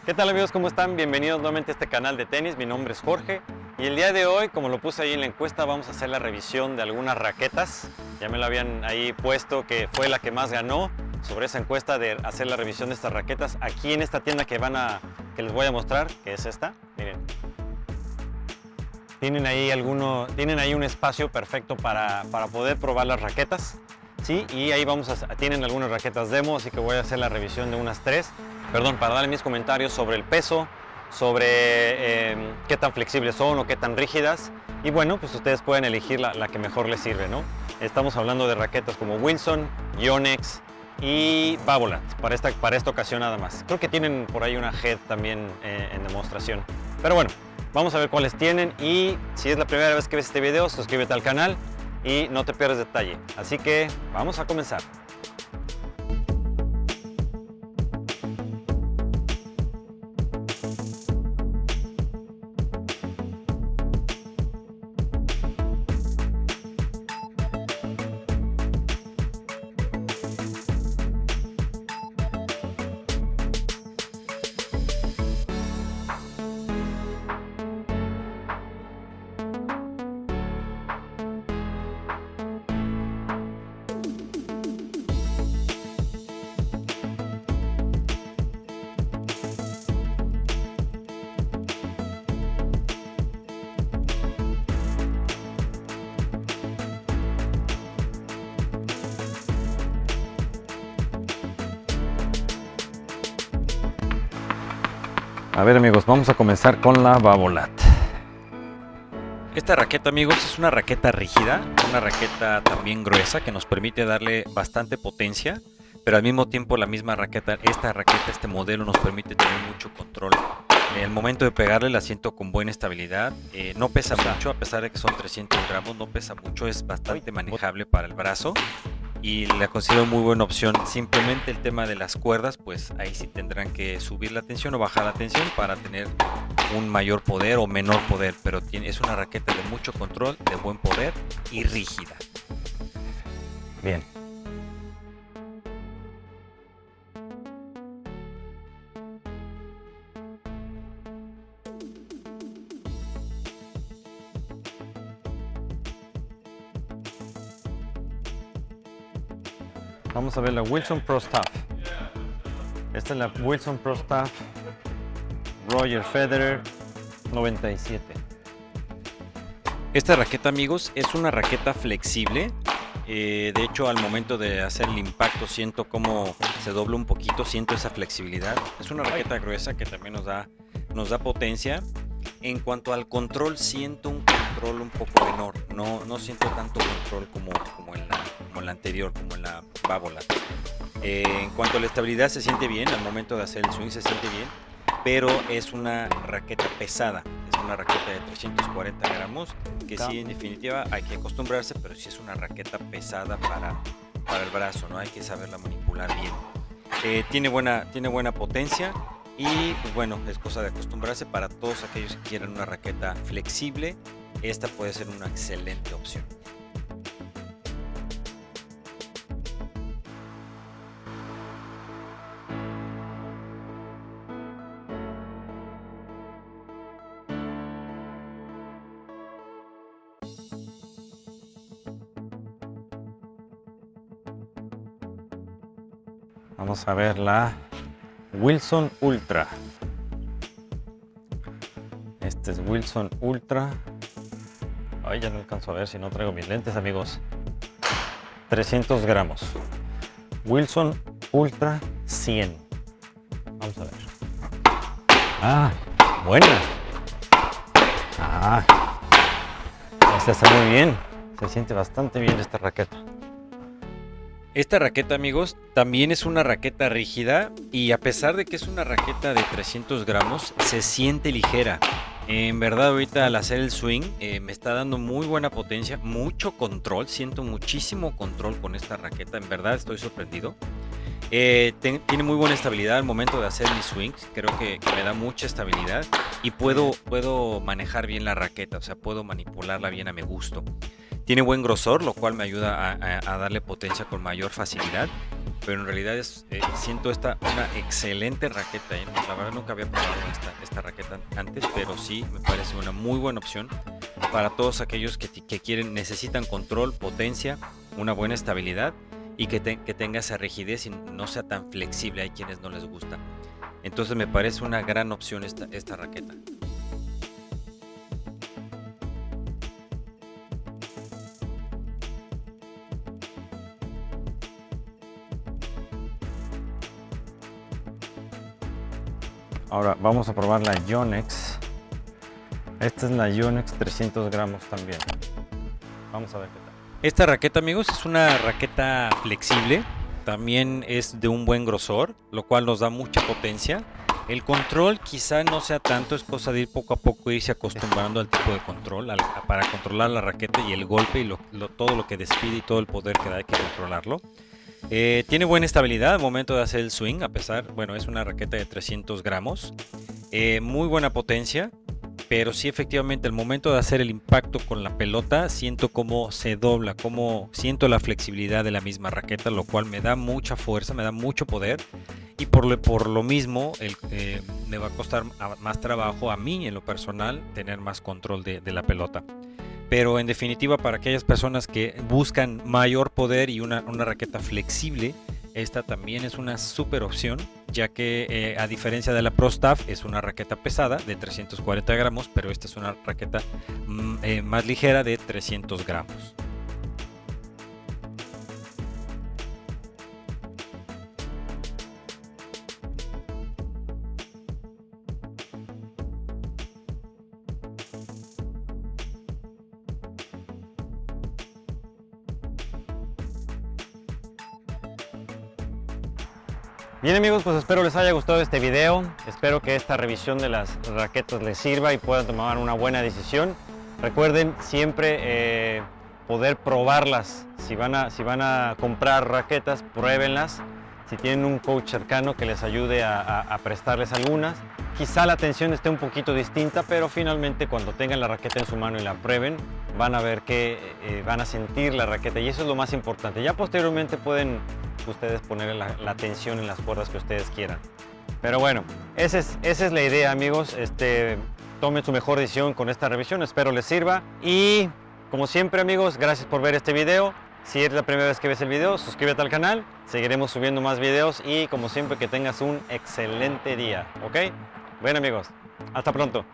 ¿Qué tal amigos? ¿Cómo están? Bienvenidos nuevamente a este canal de tenis. Mi nombre es Jorge y el día de hoy, como lo puse ahí en la encuesta, vamos a hacer la revisión de algunas raquetas. Ya me lo habían ahí puesto que fue la que más ganó sobre esa encuesta de hacer la revisión de estas raquetas aquí en esta tienda que les voy a mostrar, que es esta. Miren. Tienen ahí un espacio perfecto para poder probar las raquetas. Sí, y ahí tienen algunas raquetas demo, así que voy a hacer la revisión de unas tres. Perdón, para darle mis comentarios sobre el peso, sobre qué tan flexibles son o qué tan rígidas. Y bueno, pues ustedes pueden elegir la que mejor les sirve, ¿no? Estamos hablando de raquetas como Wilson, Yonex y Babolat, para esta ocasión nada más. Creo que tienen por ahí una Head también en demostración. Pero bueno, vamos a ver cuáles tienen y si es la primera vez que ves este video, suscríbete al canal y no te pierdas detalle. Así que vamos a comenzar. A ver amigos, vamos a comenzar con la Babolat. Esta raqueta, amigos, es una raqueta rígida, una raqueta también gruesa que nos permite darle bastante potencia, pero al mismo tiempo este modelo nos permite tener mucho control. En el momento de pegarle la siento con buena estabilidad, no pesa mucho, a pesar de que son 300 gramos, no pesa mucho, es bastante manejable para el brazo. Y la considero muy buena opción. Simplemente el tema de las cuerdas, pues ahí sí tendrán que subir la tensión o bajar la tensión para tener un mayor poder o menor poder, pero es una raqueta de mucho control, de buen poder y rígida. Bien. Vamos a ver la Wilson Pro Staff. Esta es la Wilson Pro Staff Roger Federer 97. Esta raqueta, amigos, es una raqueta flexible. De hecho, al momento de hacer el impacto siento como se dobla un poquito, siento esa flexibilidad. Es una raqueta gruesa que también nos da potencia. En cuanto al control, siento un control un poco menor. No siento tanto control como en la anterior, como en la Babolat. En cuanto a la estabilidad, se siente bien. Al momento de hacer el swing se siente bien. Pero es una raqueta pesada. Es una raqueta de 340 gramos. Que sí, en definitiva, hay que acostumbrarse. Pero sí es una raqueta pesada para el brazo, ¿no? Hay que saberla manipular bien. Tiene buena potencia. Y pues bueno, es cosa de acostumbrarse. Para todos aquellos que quieran una raqueta flexible, esta puede ser una excelente opción. Vamos a ver la Wilson Ultra. Este es Wilson Ultra. Ay, ya no alcanzo a ver si no traigo mis lentes, amigos. 300 gramos. Wilson Ultra 100. Vamos a ver. Ah, buena. Ah, esta está muy bien. Se siente bastante bien esta raqueta. Esta raqueta, amigos, también es una raqueta rígida y a pesar de que es una raqueta de 300 gramos, se siente ligera. En verdad, ahorita al hacer el swing me está dando muy buena potencia, mucho control, siento muchísimo control con esta raqueta, en verdad estoy sorprendido. Tiene muy buena estabilidad al momento de hacer mis swings, creo que me da mucha estabilidad y puedo manejar bien la raqueta, o sea, puedo manipularla bien a mi gusto. Tiene buen grosor, lo cual me ayuda a darle potencia con mayor facilidad. pero en realidad siento esta una excelente raqueta. La verdad nunca había probado esta raqueta antes, pero sí me parece una muy buena opción para todos aquellos que necesitan control, potencia, una buena estabilidad y que tenga esa rigidez y no sea tan flexible. Hay quienes no les gusta. Entonces me parece una gran opción esta raqueta. Ahora vamos a probar la Yonex. Esta es la Yonex 300 gramos también. Vamos a ver qué tal. Esta raqueta, amigos, es una raqueta flexible. También es de un buen grosor, lo cual nos da mucha potencia. El control quizá no sea tanto, es cosa de ir poco a poco, irse acostumbrando al tipo de control, para controlar la raqueta y el golpe y todo lo que despide y todo el poder que da, hay que controlarlo. Tiene buena estabilidad al momento de hacer el swing, es una raqueta de 300 gramos. Muy buena potencia, pero sí efectivamente al momento de hacer el impacto con la pelota siento cómo se dobla, siento la flexibilidad de la misma raqueta, lo cual me da mucha fuerza, me da mucho poder. Y por lo mismo me va a costar más trabajo a mí en lo personal tener más control de la pelota. Pero en definitiva, para aquellas personas que buscan mayor poder y una raqueta flexible, esta también es una super opción, ya que a diferencia de la Pro Staff es una raqueta pesada de 340 gramos, pero esta es una raqueta más ligera de 300 gramos. Bien amigos, pues espero les haya gustado este video, espero que esta revisión de las raquetas les sirva y puedan tomar una buena decisión. Recuerden siempre poder probarlas, si van a comprar raquetas, pruébenlas. Si tienen un coach cercano que les ayude a prestarles algunas, quizá la tensión esté un poquito distinta, pero finalmente cuando tengan la raqueta en su mano y la prueben, van a ver que van a sentir la raqueta y eso es lo más importante. Ya posteriormente pueden ustedes poner la tensión en las cuerdas que ustedes quieran. Pero bueno, esa es la idea amigos. Tomen su mejor decisión con esta revisión, espero les sirva. Y como siempre amigos, gracias por ver este video. Si es la primera vez que ves el video, suscríbete al canal. Seguiremos subiendo más videos y como siempre que tengas un excelente día, ¿ok? Bueno amigos, hasta pronto.